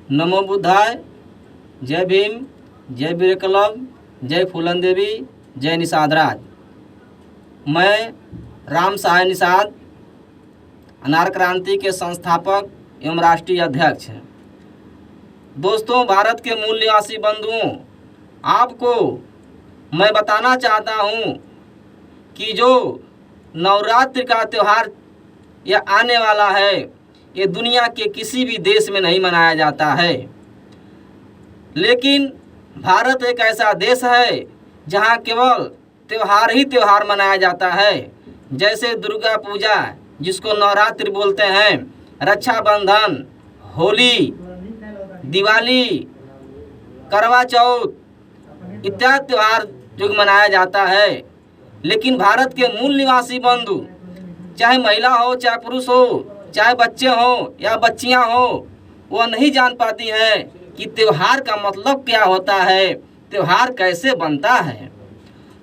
नमो बुद्धाय, जय भीम, जय वीर क्लब, जय फूलन देवी, जय निषाद राज। मैं राम सहाय निषाद अनार क्रांति के संस्थापक एवं राष्ट्रीय अध्यक्ष हैं। दोस्तों, भारत के मूल निवासी बंधुओं, आपको मैं बताना चाहता हूं कि जो नवरात्रि का त्यौहार यह आने वाला है, ये दुनिया के किसी भी देश में नहीं मनाया जाता है। लेकिन भारत एक ऐसा देश है जहाँ केवल त्यौहार ही त्यौहार मनाया जाता है। जैसे दुर्गा पूजा, जिसको नवरात्रि बोलते हैं, रक्षाबंधन, होली, दिवाली, करवा चौथ इत्यादि त्यौहार जो मनाया जाता है। लेकिन भारत के मूल निवासी बंधु, चाहे महिला हो, चाहे पुरुष हो, चाहे बच्चे हो या बच्चियां हो, वह नहीं जान पाती हैं कि त्यौहार का मतलब क्या होता है, त्यौहार कैसे बनता है।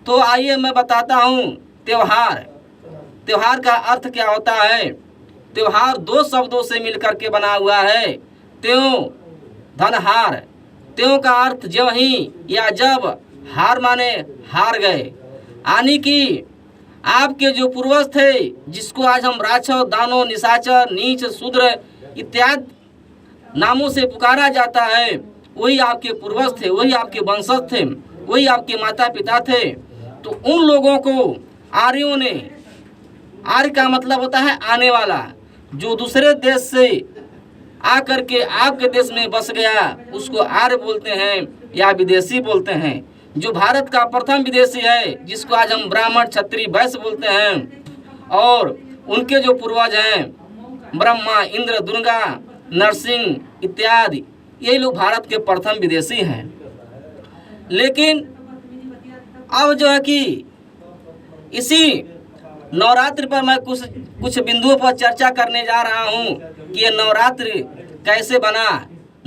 तो आइए मैं बताता हूँ त्यौहार का अर्थ क्या होता है। त्यौहार दो शब्दों से मिलकर के बना हुआ है, त्यों धनहार। त्यों का अर्थ जो ही या जब, हार माने हार गए, यानी कि आपके जो पूर्वज थे, जिसको आज हम राक्षस, दानव, निशाचर, नीच, शूद्र इत्यादि नामों से पुकारा जाता है, वही आपके पूर्वज थे, वही आपके वंशज थे, वही आपके माता पिता थे। तो उन लोगों को आर्यों ने, आर्य का मतलब होता है आने वाला, जो दूसरे देश से आकर के आपके देश में बस गया, उसको आर्य बोलते हैं या विदेशी बोलते हैं। जो भारत का प्रथम विदेशी है, जिसको आज हम ब्राह्मण, क्षत्रिय, वैश्य बोलते हैं, और उनके जो पूर्वज हैं ब्रह्मा, इंद्र, दुर्गा, नरसिंह इत्यादि, यही लोग भारत के प्रथम विदेशी हैं। लेकिन अब जो है कि इसी नवरात्रि पर मैं कुछ बिंदुओं पर चर्चा करने जा रहा हूं कि ये नवरात्रि कैसे बना,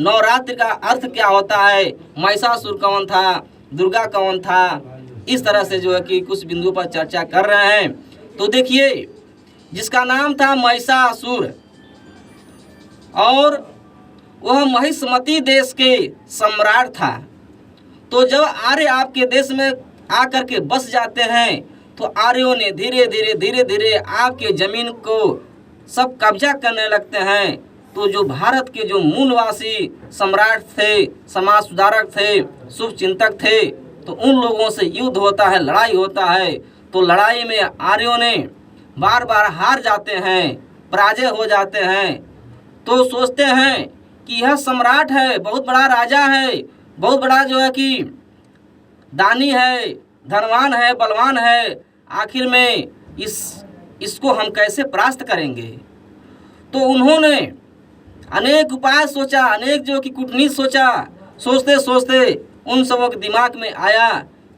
नवरात्रि का अर्थ क्या होता है, महिषासुर कौन था, दुर्गा कौन था। इस तरह से जो है कि कुछ बिंदुओं पर चर्चा कर रहे हैं। तो देखिए, जिसका नाम था महिषासुर, और वह महिष्मती देश के सम्राट था। तो जब आर्य आपके देश में आकर के बस जाते हैं, तो आर्यों ने धीरे धीरे आपके जमीन को सब कब्जा करने लगते हैं। तो जो भारत के जो मूलवासी सम्राट थे, समाज सुधारक थे, शुभ चिंतक थे, तो उन लोगों से युद्ध होता है, लड़ाई होता है। तो लड़ाई में आर्यों ने बार बार हार जाते हैं, पराजय हो जाते हैं। तो सोचते हैं कि यह सम्राट है, बहुत बड़ा राजा है, बहुत बड़ा जो है कि दानी है, धनवान है, बलवान है, आखिर में इसको हम कैसे परास्त करेंगे। तो उन्होंने अनेक उपाय सोचा, अनेक जो कि कूटनीति सोचा। सोचते सोचते उन सबों के दिमाग में आया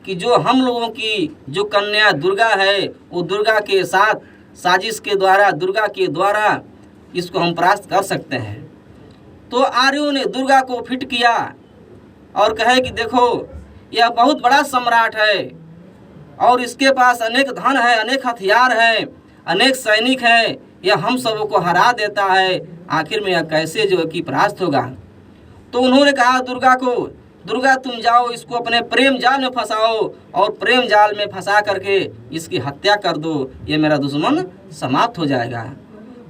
कि जो हम लोगों की जो कन्या दुर्गा है, वो दुर्गा के साथ साजिश के द्वारा, दुर्गा के द्वारा इसको हम परास्त कर सकते हैं। तो आर्यों ने दुर्गा को फिट किया और कहे कि देखो, यह बहुत बड़ा सम्राट है और इसके पास अनेक धन है, अनेक हथियार है, अनेक सैनिक हैं, यह हम सबों को हरा देता है, आखिर में यह कैसे जो है कि परास्त होगा। तो उन्होंने कहा दुर्गा को, दुर्गा तुम जाओ, इसको अपने प्रेम जाल में फंसाओ और प्रेम जाल में फंसा करके इसकी हत्या कर दो, ये मेरा दुश्मन समाप्त हो जाएगा।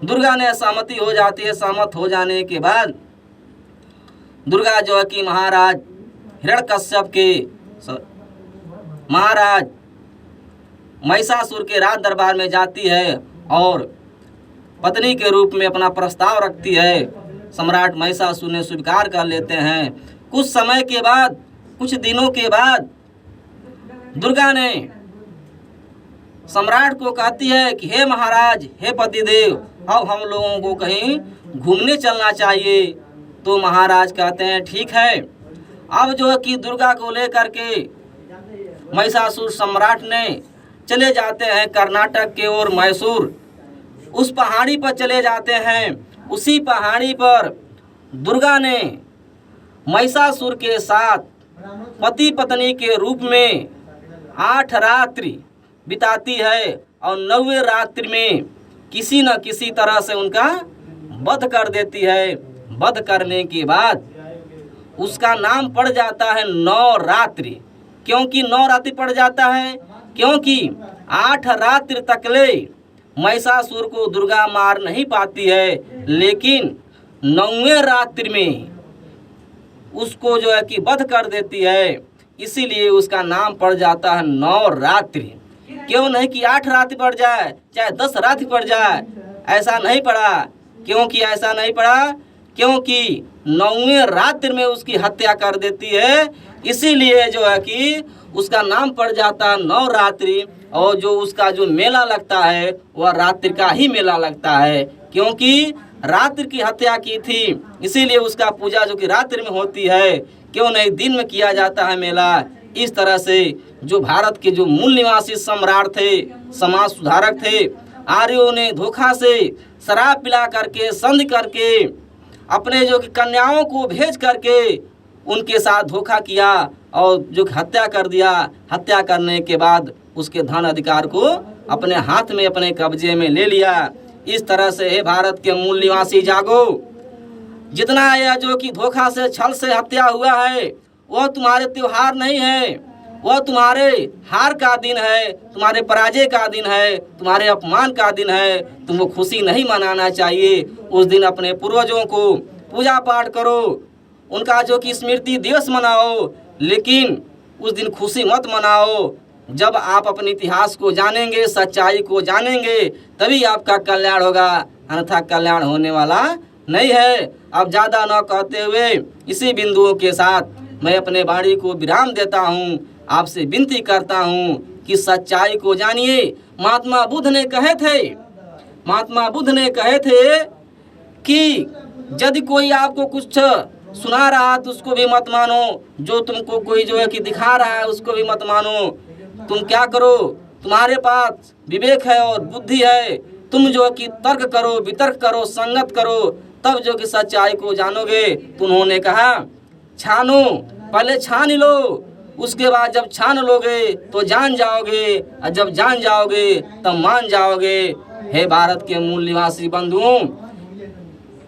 दुर्गा ने सहमति हो जाती है। सहमत हो जाने के बाद दुर्गा जो है कि महाराज हिरण्यकश्यप के महाराज महिषासुर के राज दरबार में जाती है और पत्नी के रूप में अपना प्रस्ताव रखती है। सम्राट महिषासुर ने स्वीकार कर लेते हैं। कुछ समय के बाद, कुछ दिनों के बाद दुर्गा ने सम्राट को कहती है कि हे महाराज, हे पतिदेव, अब हम लोगों को कहीं घूमने चलना चाहिए। तो महाराज कहते हैं ठीक है। अब जो है कि दुर्गा को लेकर के महिषासुर सम्राट ने चले जाते हैं कर्नाटक के ओर, मैसूर, उस पहाड़ी पर चले जाते हैं। उसी पहाड़ी पर दुर्गा ने महिषासुर के साथ पति पत्नी के रूप में 8 रात्रि बिताती है और 9वें रात्रि में किसी न किसी तरह से उनका वध कर देती है। वध करने के बाद उसका नाम पड़ जाता है नवरात्रि। क्योंकि नवरात्रि पड़ जाता है, क्योंकि 8 रात्रि तकले महिषासुर को दुर्गा मार नहीं पाती है, लेकिन 9वें रात्रि में उसको जो है कि वध कर देती है, इसीलिए उसका नाम पड़ जाता है नवरात्रि। क्यों नहीं कि 8 रात्रि पड़ जाए, चाहे 10 रात्रि पड़ जाए, ऐसा नहीं पड़ा। क्योंकि ऐसा नहीं पड़ा, क्योंकि 9वें रात्रि में उसकी हत्या कर देती है, इसीलिए जो है कि उसका नाम पड़ जाता है नवरात्रि। और जो उसका जो मेला लगता है वह रात्रि का ही मेला लगता है, क्योंकि रात्रि की हत्या की थी, इसीलिए उसका पूजा जो कि रात्रि में होती है। क्यों नहीं दिन में किया जाता है मेला। इस तरह से जो भारत के जो मूल निवासी सम्राट थे, समाज सुधारक थे, आर्यों ने धोखा से शराब पिला करके, संधि करके, अपने जो कि कन्याओं को भेज करके उनके साथ धोखा किया और जो हत्या कर दिया। हत्या करने के बाद उसके धन अधिकार को अपने हाथ में, अपने कब्जे में ले लिया। इस तरह से हे भारत के मूल निवासी जागो। जितना यह जो कि धोखा से, छल से हत्या हुआ है, वह तुम्हारे त्योहार नहीं है, वह तुम्हारे हार का दिन है, तुम्हारे पराजय का दिन है, तुम्हारे अपमान का दिन है। तुमको खुशी नहीं मनाना चाहिए। उस दिन अपने पूर्वजों को पूजा पाठ करो, उनका जो कि स्मृति दिवस मनाओ, लेकिन उस दिन खुशी मत मनाओ। जब आप अपने इतिहास को जानेंगे, सच्चाई को जानेंगे, तभी आपका कल्याण होगा, अन्यथा कल्याण होने वाला नहीं है। अब ज़्यादा न कहते हुए इसी बिंदुओं के साथ मैं अपने वाणी को विराम देता हूँ। आपसे विनती करता हूँ कि सच्चाई को जानिए। महात्मा बुद्ध ने कहे थे कि यदि कोई आपको कुछ सुना रहा तो उसको भी मत मानो, जो तुमको कोई जो है कि दिखा रहा है उसको भी मत मानो। तुम क्या करो, तुम्हारे पास विवेक है और बुद्धि है, तुम जो कि तर्क करो, वितर्क करो, संगत करो, तब जो कि सच्चाई को जानोगे। तो उन्होंने कहा छानो, पहले छान लो, उसके बाद जब छान लोगे तो जान जाओगे, और जब जान जाओगे तब मान जाओगे। हे भारत के मूल निवासी बंधुओं,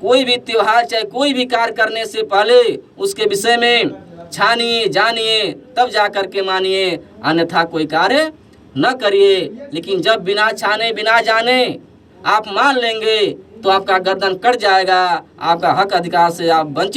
कोई भी त्योहार चाहे कोई भी कार्य करने से पहले उसके विषय में छानिए, जानिए, तब जा कर के मानिए, अन्यथा कोई कार्य न करिए। लेकिन जब बिना छाने बिना जाने आप मान लेंगे तो आपका गर्दन कट जाएगा, आपका हक अधिकार से आप वंचित